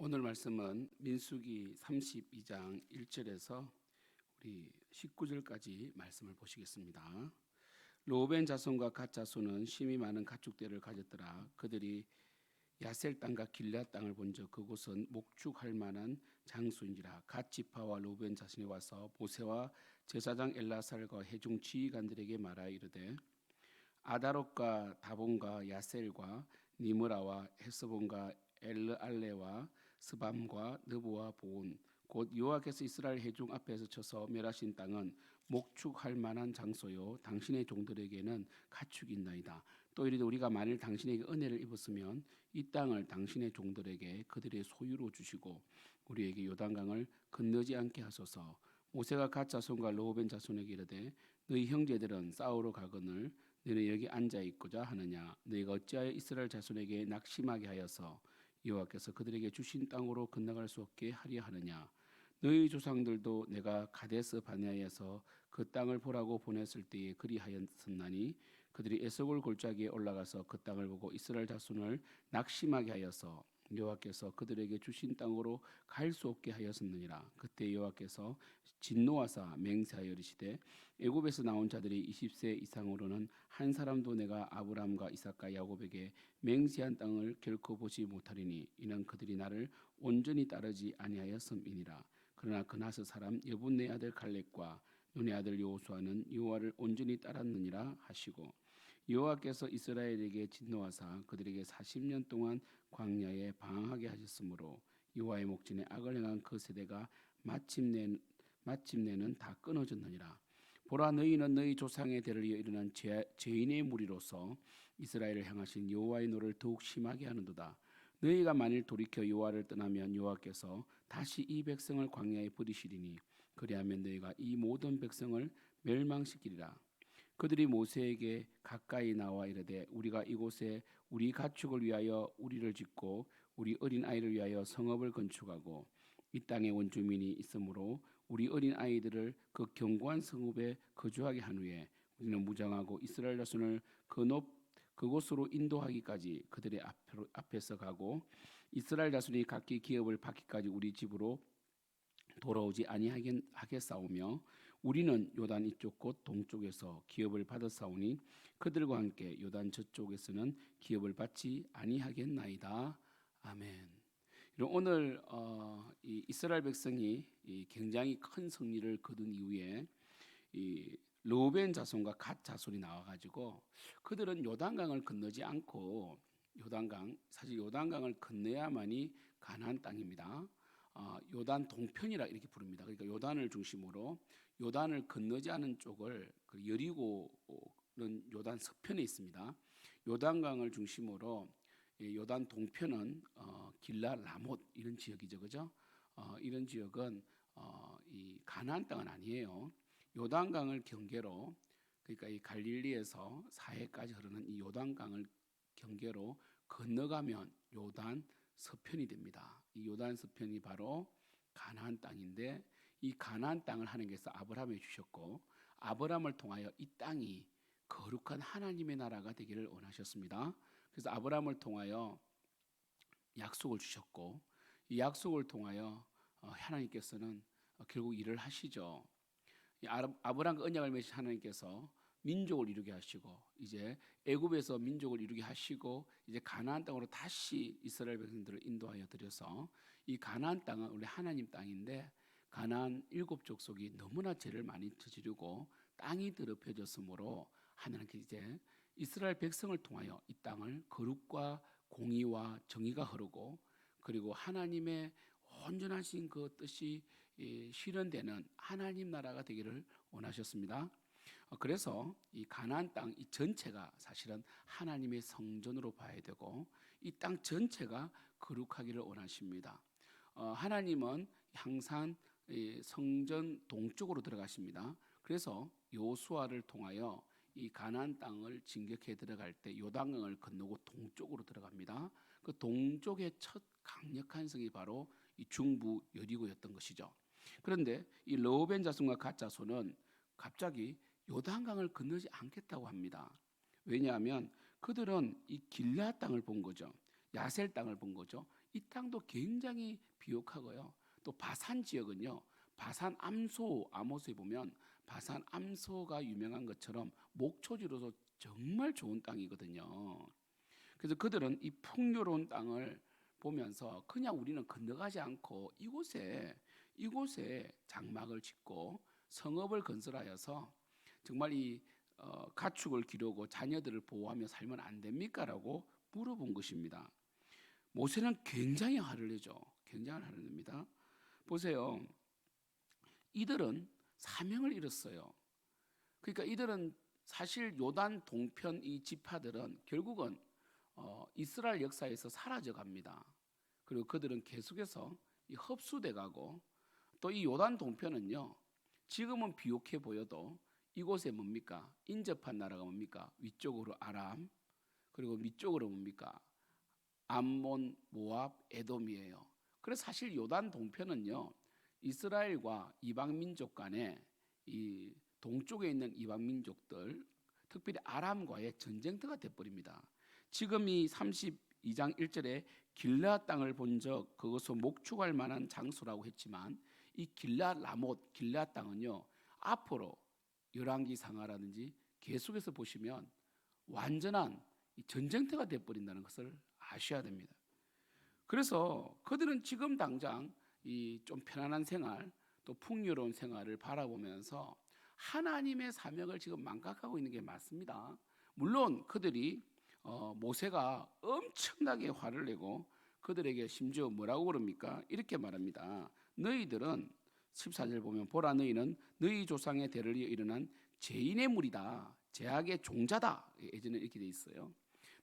오늘 말씀은 민수기 32장 1절에서 우리 19절까지 말씀을 보시겠습니다. 르우벤 자손과 갓 자손은 심히 많은 가축들을 가졌더라. 그들이 야셀 땅과 길앗 땅을 본즉 그곳은 목축할 만한 장소인지라. 갓 지파와 르우벤 자손이 와서 모세와 제사장 엘라살과 회중 지휘관들에게 말하여 이르되 아다롯과 다본과 야셀과 니므라와 헤스본과 엘르알레와 스밤과 느보와 보온 곧 여호와께서 이스라엘 회중 앞에서 쳐서 멸하신 땅은 목축할 만한 장소요 당신의 종들에게는 가축이 있나이다. 또 이르되 우리가 만일 당신에게 은혜를 입었으면 이 땅을 당신의 종들에게 그들의 소유로 주시고 우리에게 요단강을 건너지 않게 하소서. 모세가 갓 자손과 르우벤 자손에게 이르되 너희 형제들은 싸우러 가거늘 너희는 여기 앉아 있고자 하느냐. 너희가 어찌하여 이스라엘 자손에게 낙심하게 하여서 여호와께서 그들에게 주신 땅으로 건너갈 수 없게 하려 하느냐. 너희 조상들도 내가 가데스 바네아에서 그 땅을 보라고 보냈을 때에 그리하였었나니 그들이 에스골 골짜기에 올라가서 그 땅을 보고 이스라엘 자손을 낙심하게 하여서 여호와께서 그들에게 주신 땅으로 갈 수 없게 하였었느니라. 그때 여호와께서 진노하사 맹세하여 이르시되 애굽에서 나온 자들이 20세 이상으로는 한 사람도 내가 아브라함과 이삭과 야곱에게 맹세한 땅을 결코 보지 못하리니 이는 그들이 나를 온전히 따르지 아니하였음이니라. 그러나 그나스 사람 여분네 아들 갈렙과 눈의 아들 여호수아는 여호와를 온전히 따랐느니라 하시고 여호와께서 이스라엘에게 진노하사 그들에게 40년 동안 광야에 방황하게 하셨으므로 여호와의 목전에 악을 행한 그 세대가 마침내는 다 끊어졌느니라. 보라 너희는 너희 조상의 대를 이어 일어난 죄인의 무리로서 이스라엘을 향하신 여호와의 노를 더욱 심하게 하는도다. 너희가 만일 돌이켜 여호와를 떠나면 여호와께서 다시 이 백성을 광야에 버리시리니 그리하면 너희가 이 모든 백성을 멸망시키리라. 그들이 모세에게 가까이 나와 이르되 우리가 이곳에 우리 가축을 위하여 우리를 짓고 우리 어린 아이를 위하여 성읍을 건축하고 이 땅에 원주민이 있으므로 우리 어린 아이들을 그 견고한 성읍에 거주하게 한 후에 우리는 무장하고 이스라엘 자손을 그곳으로 인도하기까지 그들의 앞에서 가고 이스라엘 자손이 각기 기업을 받기까지 우리 집으로 돌아오지 아니하겠사오며 우리는 요단 이쪽 곧 동쪽에서 기업을 받았사오니 그들과 함께 요단 저쪽에서는 기업을 받지 아니하겠나이다. 아멘. 오늘 이 이스라엘 백성이 굉장히 큰 승리를 거둔 이후에 이 르우벤 자손과 갓 자손이 나와가지고 그들은 요단강을 건너지 않고 사실 요단강을 건너야만이 가나안 땅입니다. 요단 동편이라 이렇게 부릅니다. 그러니까 요단을 중심으로 요단을 건너지 않은 쪽을 여리고는 요단 서편에 있습니다. 요단강을 중심으로 요단 동편은 길라 라못 이런 지역이죠, 그죠? 이런 지역은 이 가나안 땅은 아니에요. 요단강을 경계로 그러니까 이 갈릴리에서 사해까지 흐르는 이 요단강을 경계로 건너가면 요단 서편이 됩니다. 이 요단 서편이 바로 가나안 땅인데 이 가나안 땅을 하나님께서 아브라함에게 주셨고 아브라함을 통하여 이 땅이 거룩한 하나님의 나라가 되기를 원하셨습니다. 그래서 아브라함을 통하여 약속을 주셨고 이 약속을 통하여 하나님께서는 결국 일을 하시죠. 아브라함과 언약을 맺으신 하나님께서 민족을 이루게 하시고 이제 애굽에서 민족을 이루게 하시고 이제 가나안 땅으로 다시 이스라엘 백성들을 인도하여 드려서 이 가나안 땅은 원래 하나님 땅인데 가나안 7 족속이 너무나 죄를 많이 저지르고 땅이 더럽혀졌으므로 하나님께서 이제 이스라엘 백성을 통하여 이 땅을 거룩과 공의와 정의가 흐르고 그리고 하나님의 온전하신 그 뜻이 실현되는 하나님 나라가 되기를 원하셨습니다. 그래서 이 가나안 땅 이 전체가 사실은 하나님의 성전으로 봐야 되고 이 땅 전체가 거룩하기를 원하십니다. 하나님은 항상 성전 동쪽으로 들어가십니다. 그래서 여호수아를 통하여 이 가나안 땅을 진격해 들어갈 때 요단강을 건너고 동쪽으로 들어갑니다. 그 동쪽의 첫 강력한 성이 바로 이 중부 여리고였던 것이죠. 그런데 이 르우벤 자손과 갓 자손은 갑자기 요단강을 건너지 않겠다고 합니다. 왜냐하면 그들은 이 길앗 땅을 본 거죠. 야셀 땅을 본 거죠. 이 땅도 굉장히 비옥하고요. 또 바산 지역은요. 바산 암소, 아모스에 보면 바산 암소가 유명한 것처럼 목초지로서 정말 좋은 땅이거든요. 그래서 그들은 이 풍요로운 땅을 보면서 그냥 우리는 건너가지 않고 이곳에 장막을 짓고 성읍을 건설하여서 정말 이 가축을 기르고 자녀들을 보호하며 살면 안 됩니까라고 물어본 것입니다. 모세는 굉장히 화를 내죠. 굉장히 화를 냅니다. 보세요. 이들은 사명을 잃었어요. 그러니까 이들은 사실 요단 동편 이 지파들은 결국은 이스라엘 역사에서 사라져 갑니다. 그리고 그들은 계속해서 흡수돼 가고 또 이 요단 동편은요. 지금은 비옥해 보여도 이곳에 뭡니까? 인접한 나라가 뭡니까? 위쪽으로 아람, 그리고 밑쪽으로 뭡니까? 암몬, 모압, 에돔이에요. 그래서 사실 요단 동편은요. 이스라엘과 이방 민족 간에 이 동쪽에 있는 이방 민족들, 특별히 아람과의 전쟁터가 돼버립니다. 지금 이 32장 1절에 길라 땅을 본 적 그것을 목축할 만한 장소라고 했지만 이 길라 라못 길라 땅은요 앞으로 열왕기 상하라든지 계속해서 보시면 완전한 전쟁터가 돼버린다는 것을 아셔야 됩니다. 그래서 그들은 지금 당장 이 좀 편안한 생활 또 풍요로운 생활을 바라보면서 하나님의 사명을 지금 망각하고 있는 게 맞습니다. 물론 그들이 모세가 엄청나게 화를 내고 그들에게 심지어 뭐라고 그럽니까? 이렇게 말합니다. 너희들은 14절 보면 보라 너희는 너희 조상의 대를 이어 일어난 죄인의 무리다. 죄악의 종자다. 예전에 이렇게 돼 있어요.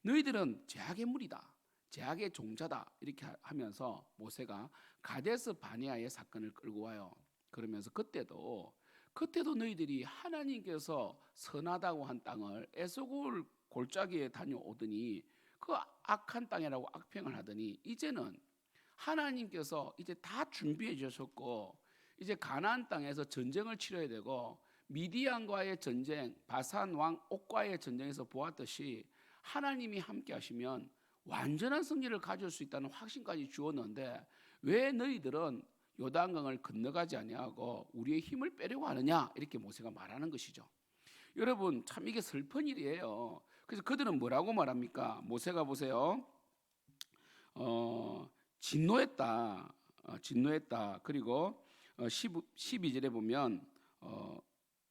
너희들은 죄악의 무리다. 죄악의 종자다. 이렇게 하면서 모세가 가데스 바네아의 사건을 끌고 와요. 그러면서 그때도 너희들이 하나님께서 선하다고 한 땅을 에서골 골짜기에 다녀오더니 그 악한 땅이라고 악평을 하더니 이제는 하나님께서 이제 다 준비해 주셨고 이제 가나안 땅에서 전쟁을 치러야 되고 미디안과의 전쟁, 바산 왕 옥과의 전쟁에서 보았듯이 하나님이 함께 하시면 완전한 승리를 가질 수 있다는 확신까지 주었는데 왜 너희들은 요단강을 건너가지 아니하고 우리의 힘을 빼려고 하느냐 이렇게 모세가 말하는 것이죠. 여러분 참 이게 슬픈 일이에요. 그래서 그들은 뭐라고 말합니까? 모세가 보세요. 진노했다. 진노했다. 그리고 12절에 보면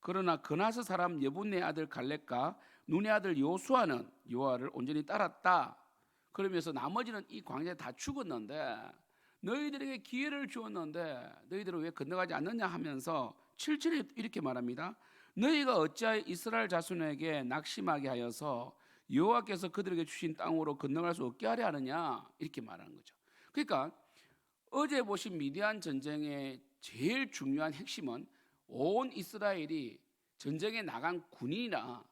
그러나 그나스 사람 여분네 아들 갈렙과 눈의 아들 요수아는 여호와를 온전히 따랐다. 그러면서 나머지는 이 광야에 다 죽었는데 너희들에게 기회를 주었는데 너희들은 왜 건너가지 않느냐 하면서 7절에 이렇게 말합니다. 너희가 어찌하여 이스라엘 자손에게 낙심하게 하여서 여호와께서 그들에게 주신 땅으로 건너갈 수 없게 하려 하느냐 이렇게 말하는 거죠. 그러니까 어제 보신 미디안 전쟁의 제일 중요한 핵심은 온 이스라엘이 전쟁에 나간 군인이나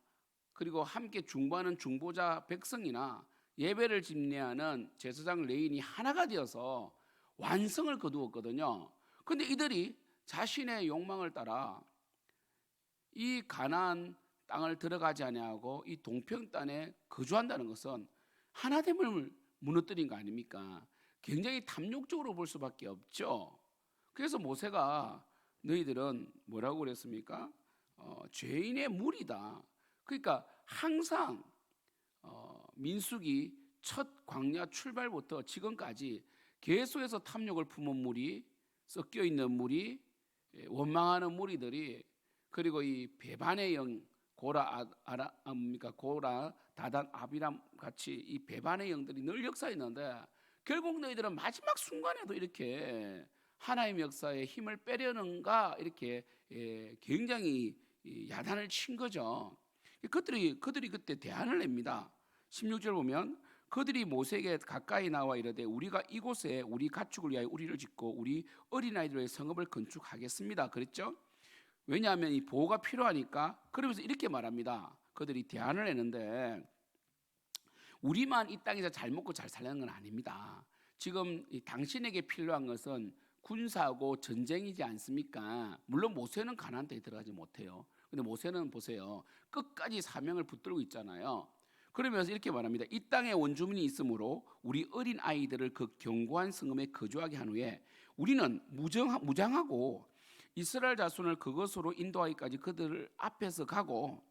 그리고 함께 중보하는 중보자 백성이나 예배를 집례하는 제사장 레인이 하나가 되어서 완성을 거두었거든요. 그런데 이들이 자신의 욕망을 따라 이 가나안 땅을 들어가지 아니하고 이 동평 땅에 거주한다는 것은 하나됨을 무너뜨린 거 아닙니까? 굉장히 탐욕적으로 볼 수밖에 없죠. 그래서 모세가 너희들은 뭐라고 그랬습니까? 죄인의 무리다. 그러니까 항상 민수기 첫 광야 출발부터 지금까지 계속해서 탐욕을 품은 무리, 섞여 있는 무리, 원망하는 무리들이 그리고 이 배반의 영 고라 다단 아비람 같이 이 배반의 영들이 늘 역사했는데 결국 너희들은 마지막 순간에도 이렇게 하나님의 역사에 힘을 빼려는가 이렇게 굉장히 야단을 친 거죠. 그들이 그때 대안을 냅니다. 16절 보면 그들이 모세에게 가까이 나와 이르되 우리가 이곳에 우리 가축을 위하여 우리를 짓고 우리 어린아이들의 성읍을 건축하겠습니다. 그랬죠? 왜냐하면 이 보호가 필요하니까. 그러면서 이렇게 말합니다. 그들이 대안을 내는데 우리만 이 땅에서 잘 먹고 잘 살려는 건 아닙니다. 지금 당신에게 필요한 것은 군사고 전쟁이지 않습니까? 물론 모세는 가나안 땅에 들어가지 못해요. 근데 모세는 보세요. 끝까지 사명을 붙들고 있잖아요. 그러면서 이렇게 말합니다. 이 땅에 원주민이 있으므로 우리 어린 아이들을 그 견고한 성읍에 거주하게 한 후에 우리는 무장하고 이스라엘 자손을 그것으로 인도하기까지 그들 앞에서 가고,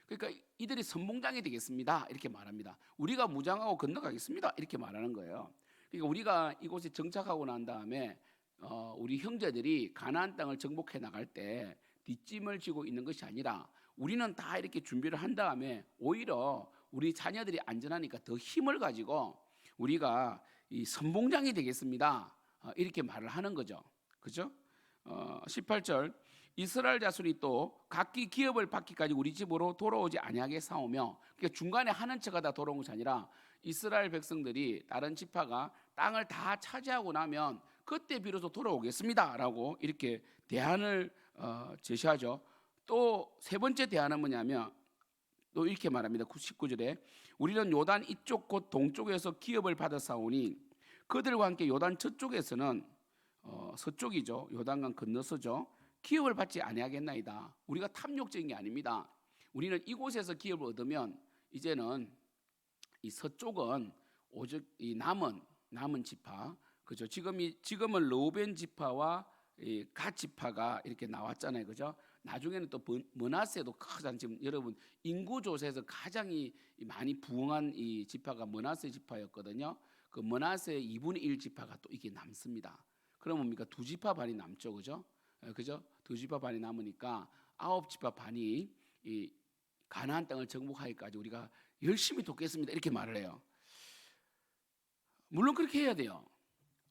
그러니까 이들이 선봉장이 되겠습니다 이렇게 말합니다. 우리가 무장하고 건너가겠습니다 이렇게 말하는 거예요. 그러니까 우리가 이곳에 정착하고 난 다음에 우리 형제들이 가나안 땅을 정복해 나갈 때 뒷짐을 지고 있는 것이 아니라 우리는 다 이렇게 준비를 한 다음에 오히려 우리 자녀들이 안전하니까 더 힘을 가지고 우리가 이 선봉장이 되겠습니다 이렇게 말을 하는 거죠. 그죠? 18절 이스라엘 자손이 또 각기 기업을 받기까지 우리 집으로 돌아오지 아니하게 싸우며, 그러니까 중간에 하는 척하다 돌아온 것이 아니라 이스라엘 백성들이 다른 지파가 땅을 다 차지하고 나면 그때 비로소 돌아오겠습니다라고 이렇게 대안을 제시하죠. 또 세 번째 대안은 뭐냐면 또 이렇게 말합니다. 19절에 우리는 요단 이쪽 곧 동쪽에서 기업을 받아 싸우니 그들과 함께 요단 저쪽에서는 서쪽이죠. 요단강 건너서죠. 기업을 받지 아니하겠나이다. 우리가 탐욕적인 게 아닙니다. 우리는 이곳에서 기업을 얻으면 이제는 이 서쪽은 오직 이 남은 지파, 그죠? 지금은 르우벤 지파와 이 갓 지파가 이렇게 나왔잖아요, 그죠? 나중에는 또 므낫세도 크잖아요. 지금 여러분 인구 조사에서 가장 많이 부흥한 이 지파가 므낫세 지파였거든요. 그 므낫세의 2분의 1 지파가 또 이게 남습니다. 그럼 뭡니까? 두 지파 반이 남죠, 그죠? 그죠? 두 지파 반이 남으니까 9지파 반이 이 가나안 땅을 정복하기까지 우리가 열심히 돕겠습니다 이렇게 말을 해요. 물론 그렇게 해야 돼요.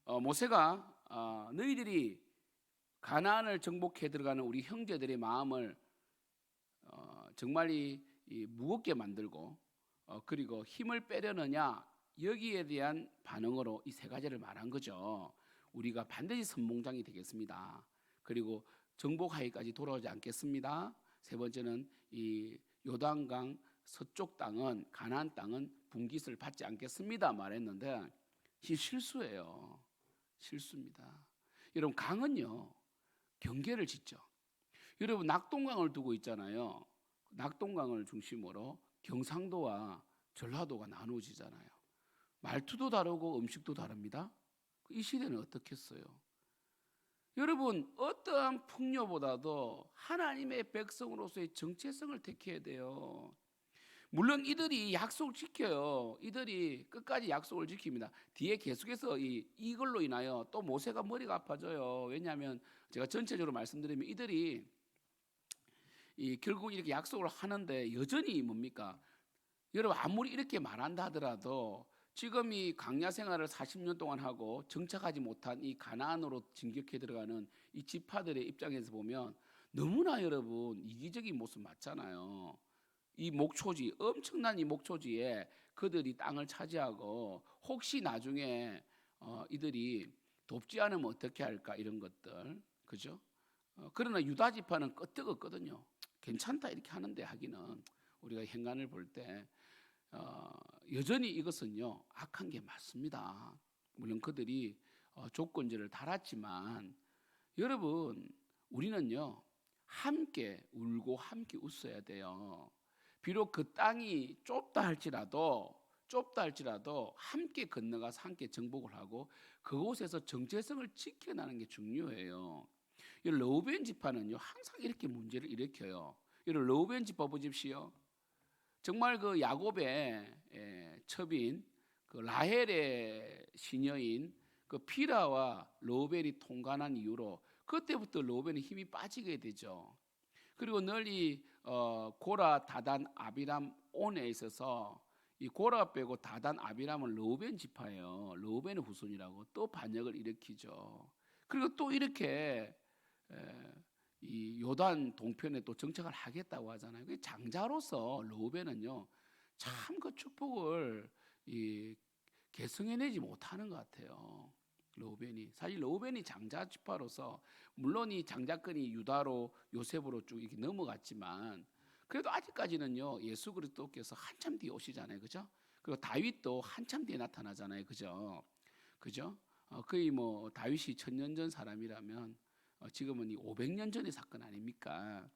모세가 너희들이 가나안을 정복해 들어가는 우리 형제들의 마음을 정말 이 무겁게 만들고 그리고 힘을 빼려느냐, 여기에 대한 반응으로 이 세 가지를 말한 거죠. 우리가 반드시 선봉장이 되겠습니다. 그리고 정복하기까지 돌아오지 않겠습니다. 세 번째는 이 요단강 서쪽 땅은, 가나안 땅은 분깃을 받지 않겠습니다 말했는데 이 실수예요. 실수입니다. 여러분 강은요 경계를 짓죠. 여러분 낙동강을 두고 있잖아요. 낙동강을 중심으로 경상도와 전라도가 나누어지잖아요. 말투도 다르고 음식도 다릅니다. 이 시대는 어떻겠어요? 여러분 어떠한 풍요보다도 하나님의 백성으로서의 정체성을 택해야 돼요. 물론 이들이 약속을 지켜요. 이들이 끝까지 약속을 지킵니다. 뒤에 계속해서 이걸로 인하여 또 모세가 머리가 아파져요. 왜냐하면 제가 전체적으로 말씀드리면 이들이 결국 이렇게 약속을 하는데 여전히 뭡니까? 여러분 아무리 이렇게 말한다 하더라도 지금 이 광야 생활을 40년 동안 하고 정착하지 못한 이 가나안으로 진격해 들어가는 이 지파들의 입장에서 보면 너무나 여러분 이기적인 모습 맞잖아요. 이 목초지, 엄청난 이 목초지에 그들이 땅을 차지하고 혹시 나중에 이들이 돕지 않으면 어떻게 할까 이런 것들, 그죠? 그러나 유다 지파는 끄떡없거든요. 괜찮다 이렇게 하는데 하기는 우리가 행간을 볼 때 여전히 이것은요 악한 게 맞습니다. 물론 그들이 조건제를 달았지만 여러분 우리는요 함께 울고 함께 웃어야 돼요. 비록 그 땅이 좁다 할지라도 함께 건너가서 함께 정복을 하고 그곳에서 정체성을 지켜나는 게 중요해요. 이 르우벤 지파는요 항상 이렇게 문제를 일으켜요. 이 르우벤 지파 보십시오. 정말 그 야곱의 첩인 그 라헬의 시녀인 그 비라와 르우벤이 통관한 이후로 그때부터 르우벤의 힘이 빠지게 되죠. 그리고 널리 고라, 다단, 아비람, 온에 있어서 이 고라 빼고 다단, 아비람은 르우벤 지파예요. 르우벤의 후손이라고 또 반역을 일으키죠. 그리고 또 이렇게 이 요단 동편에 또 정착을 하겠다고 하잖아요. 장자로서 르우벤은요 참 그 축복을 계승해내지 못하는 것 같아요. 르우벤이 사실 르우벤이 장자 지파로서 물론 이 장자권이 유다로 요셉으로 쭉 이렇게 넘어갔지만 그래도 아직까지는요 예수 그리스도께서 한참 뒤에 오시잖아요, 그죠? 그리고 다윗도 한참 뒤에 나타나잖아요, 그죠? 거의 뭐 다윗이 1000년 전 사람이라면 지금은 이 500년 전의 사건 아닙니까?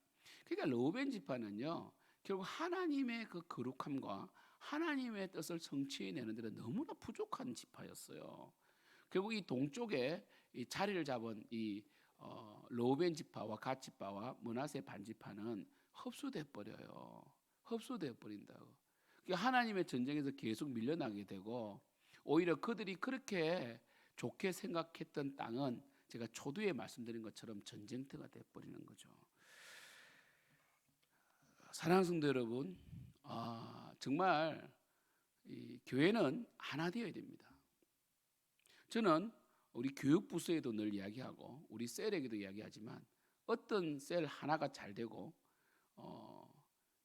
그러니까 르우벤 지파는요 결국 하나님의 그 거룩함과 하나님의 뜻을 성취해내는 데는 너무나 부족한 지파였어요. 결국 이 동쪽에 이 자리를 잡은 이 르우벤 지파와 갓 지파와 므낫세 반 지파는 흡수돼 버려요. 흡수돼 버린다고. 그러니까 하나님의 전쟁에서 계속 밀려나게 되고, 오히려 그들이 그렇게 좋게 생각했던 땅은 제가 초두에 말씀드린 것처럼 전쟁터가 돼 버리는 거죠. 사랑하는 성도 여러분, 정말 이 교회는 하나 되어야 됩니다. 저는 우리 교육부서에도 늘 이야기하고 우리 셀에게도 이야기하지만, 어떤 셀 하나가 잘 되고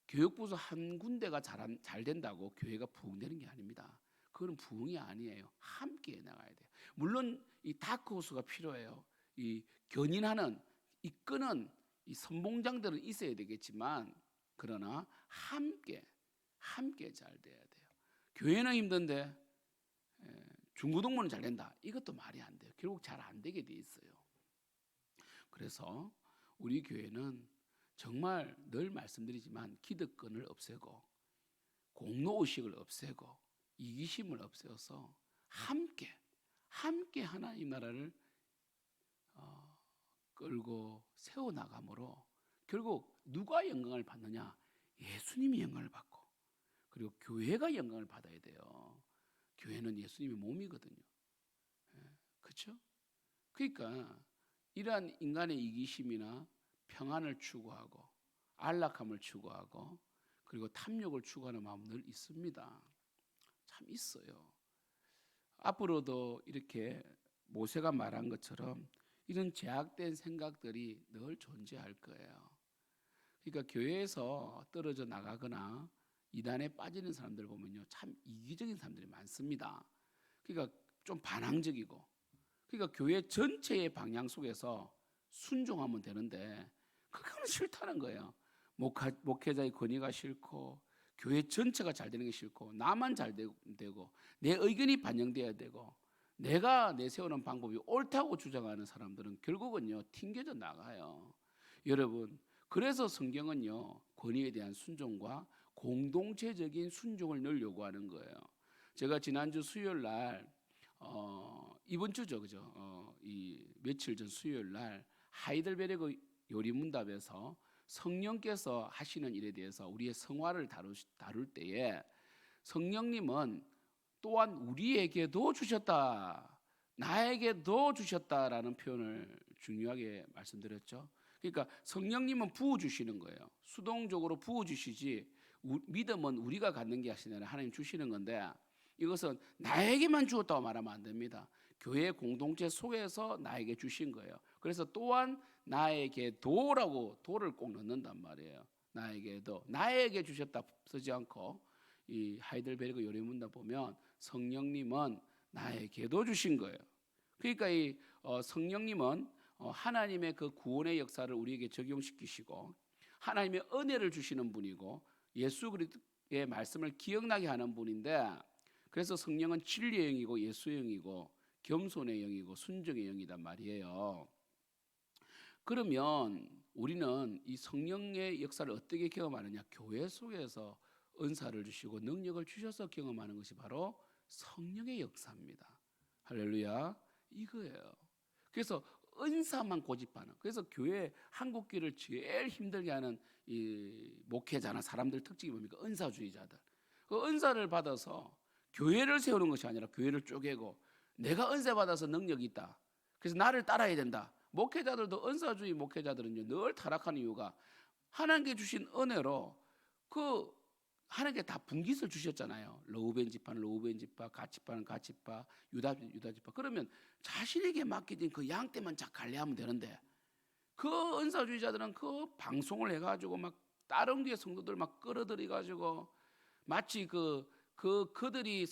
교육부서 한 군데가 잘 된다고 교회가 부흥되는 게 아닙니다. 그건 부흥이 아니에요. 함께 나가야 돼요. 물론 이 다크호스가 필요해요. 이 견인하는, 이끄는 이 선봉장들은 있어야 되겠지만, 그러나 함께 잘 돼야 돼요. 교회는 힘든데 중고등부는 잘 된다, 이것도 말이 안 돼요. 결국 잘 안 되게 돼 있어요. 그래서 우리 교회는 정말 늘 말씀드리지만 기득권을 없애고 공로의식을 없애고 이기심을 없애서 함께 하나님 나라를 끌고 세워나감으로 결국 누가 영광을 받느냐? 예수님이 영광을 받고, 그리고 교회가 영광을 받아야 돼요. 교회는 예수님의 몸이거든요. 그렇죠? 그러니까 이러한 인간의 이기심이나 평안을 추구하고 안락함을 추구하고 그리고 탐욕을 추구하는 마음 늘 있습니다. 참 있어요. 앞으로도 이렇게 모세가 말한 것처럼 이런 제약된 생각들이 늘 존재할 거예요. 그러니까 교회에서 떨어져 나가거나 이단에 빠지는 사람들 보면요, 참 이기적인 사람들이 많습니다. 그러니까 좀 반항적이고, 그러니까 교회 전체의 방향 속에서 순종하면 되는데 그거는 싫다는 거예요. 목회자의 권위가 싫고 교회 전체가 잘 되는 게 싫고 나만 잘 되고 내 의견이 반영돼야 되고 내가 내세우는 방법이 옳다고 주장하는 사람들은 결국은요 튕겨져 나가요. 여러분, 그래서 성경은요 권위에 대한 순종과 공동체적인 순종을 늘 요구하는 거예요. 제가 지난주 수요일 날 이번 주죠, 그죠? 이 며칠 전 수요일 날 하이델베르그 요리문답에서 성령께서 하시는 일에 대해서 우리의 성화를 다룰 때에 성령님은 또한 우리에게도 주셨다, 나에게도 주셨다라는 표현을 중요하게 말씀드렸죠. 그러니까 성령님은 부어주시는 거예요. 수동적으로 부어주시지 믿음은 우리가 갖는 게 아니라 하나님 주시는 건데, 이것은 나에게만 주었다고 말하면 안 됩니다. 교회 공동체 속에서 나에게 주신 거예요. 그래서 또한 나에게도라고 도를 꼭 넣는단 말이에요. 나에게도, 나에게 주셨다 쓰지 않고 이 하이델베르그 요리문답 보면 성령님은 나에게도 주신 거예요. 그러니까 이 성령님은 하나님의 그 구원의 역사를 우리에게 적용시키시고 하나님의 은혜를 주시는 분이고 예수 그리스도의 말씀을 기억나게 하는 분인데, 그래서 성령은 진리의 영이고 예수의 영이고 겸손의 영이고 순종의 영이란 말이에요. 그러면 우리는 이 성령의 역사를 어떻게 경험하느냐? 교회 속에서 은사를 주시고 능력을 주셔서 경험하는 것이 바로 성령의 역사입니다. 할렐루야, 이거예요. 그래서 은사만 고집하는, 그래서 교회 한국교회를 제일 힘들게 하는 이 목회자나 사람들 특징이 뭡니까? 은사주의자들. 그 은사를 받아서 교회를 세우는 것이 아니라 교회를 쪼개고 내가 은사 받아서 능력이 있다, 그래서 나를 따라야 된다. 목회자들도 은사주의 목회자들은요 늘 타락하는 이유가 하나님께 주신 은혜로 그 하나님께 다 분깃을 주셨잖아요. 르우벤 지파는 르우벤 지파, 갓 지파는 갓 지파, 유다 지파. 그러면 자신에게 맡겨진 그 양떼만 잘 관리하면 되는데, 그 은사주의자들은 그 방송을 해가지고 막 다른 교회 성도들 막 끌어들여가지고 마치 그들이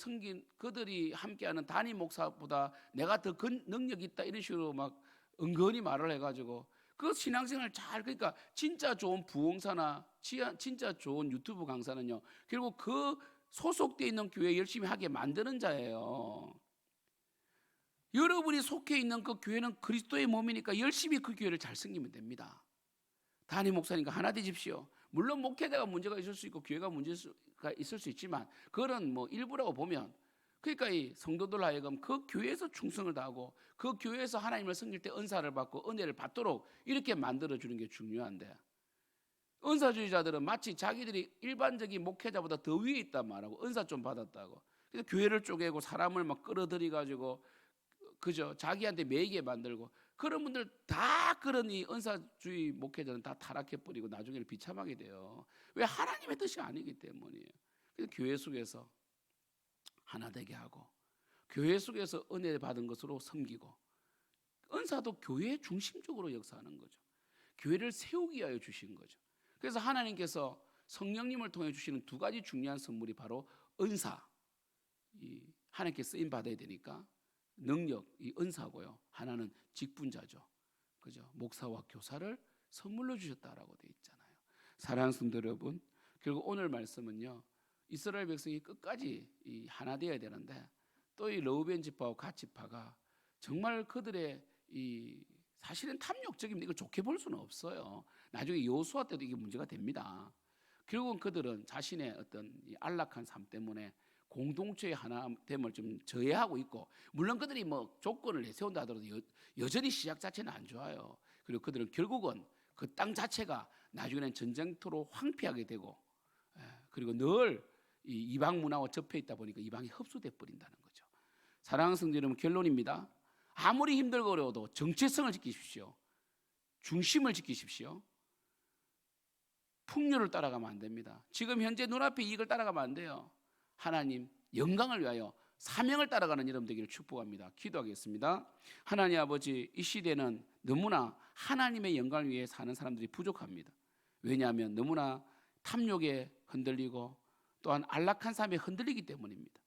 함께하는 단임 목사보다 내가 더 능력이 있다 이런 식으로 막 은근히 말을 해가지고 그 신앙생활 그러니까 진짜 좋은 부흥사나 진짜 좋은 유튜브 강사는요 결국 그 소속되어 있는 교회 열심히 하게 만드는 자예요. 여러분이 속해 있는 그 교회는 그리스도의 몸이니까 열심히 그 교회를 잘 섬기면 됩니다. 단임 목사니까 하나 되십시오. 물론 목회자가 문제가 있을 수 있고 교회가 문제가 있을 수 있지만 그거는 뭐 일부라고 보면, 그러니까 이 성도들 하여금 그 교회에서 충성을 다하고 그 교회에서 하나님을 섬길 때 은사를 받고 은혜를 받도록 이렇게 만들어 주는 게 중요한데, 은사주의자들은 마치 자기들이 일반적인 목회자보다 더 위에 있단 말하고 은사 좀 받았다고 그래서 교회를 쪼개고 사람을 막 끌어들이 가지고 그죠, 자기한테 매이게 만들고, 그런 분들 다 그런 이 은사주의 목회자는 다 타락해 버리고 나중에는 비참하게 돼요. 왜? 하나님의 뜻이 아니기 때문이에요. 그래서 교회 속에서 하나 되게 하고 교회 속에서 은혜 받은 것으로 섬기고, 은사도 교회 중심적으로 역사하는 거죠. 교회를 세우기 위하여 주신 거죠. 그래서 하나님께서 성령님을 통해 주시는 두 가지 중요한 선물이 바로 은사, 이 하나님께 쓰임 받아야 되니까 능력, 이 은사고요. 하나는 직분자죠. 그죠? 목사와 교사를 선물로 주셨다라고 되어 있잖아요. 사랑하는 성도 여러분, 결국 오늘 말씀은요, 이스라엘 백성이 끝까지 이 하나 되어야 되는데, 또 이 르우벤 지파와 갓 지파가 정말 그들의 이 사실은 탐욕적입니다. 이걸 좋게 볼 수는 없어요. 나중에 여호수아 때도 이게 문제가 됩니다. 결국은 그들은 자신의 어떤 이 안락한 삶 때문에 공동체의 하나됨을 좀 저해하고 있고, 물론 그들이 뭐 조건을 내세운다 하더라도 여전히 시작 자체는 안 좋아요. 그리고 그들은 결국은 그 땅 자체가 나중에는 전쟁터로 황폐하게 되고, 그리고 늘 이 이방 문화와 접해 있다 보니까 이방이 흡수돼 버린다는 거죠. 사랑하는 성도 여러분, 결론입니다. 아무리 힘들고 어려워도 정체성을 지키십시오. 중심을 지키십시오. 풍요를 따라가면 안 됩니다. 지금 현재 눈앞의 이익을 따라가면 안 돼요. 하나님 영광을 위하여 사명을 따라가는 여러분 되기를 축복합니다. 기도하겠습니다. 하나님 아버지, 이 시대는 너무나 하나님의 영광을 위해 사는 사람들이 부족합니다. 왜냐하면 너무나 탐욕에 흔들리고 또한 안락한 삶에 흔들리기 때문입니다.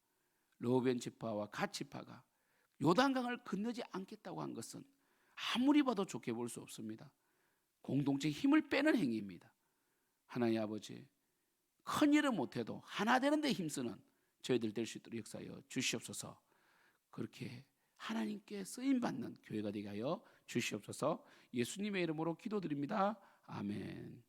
르우벤 지파와 갓 지파가 요단강을 건너지 않겠다고 한 것은 아무리 봐도 좋게 볼 수 없습니다. 공동체의 힘을 빼는 행위입니다. 하나님 아버지, 큰 일은 못해도 하나 되는 데 힘쓰는 저희들 될 수 있도록 역사하여 주시옵소서. 그렇게 하나님께 쓰임받는 교회가 되게 하여 주시옵소서. 예수님의 이름으로 기도드립니다. 아멘.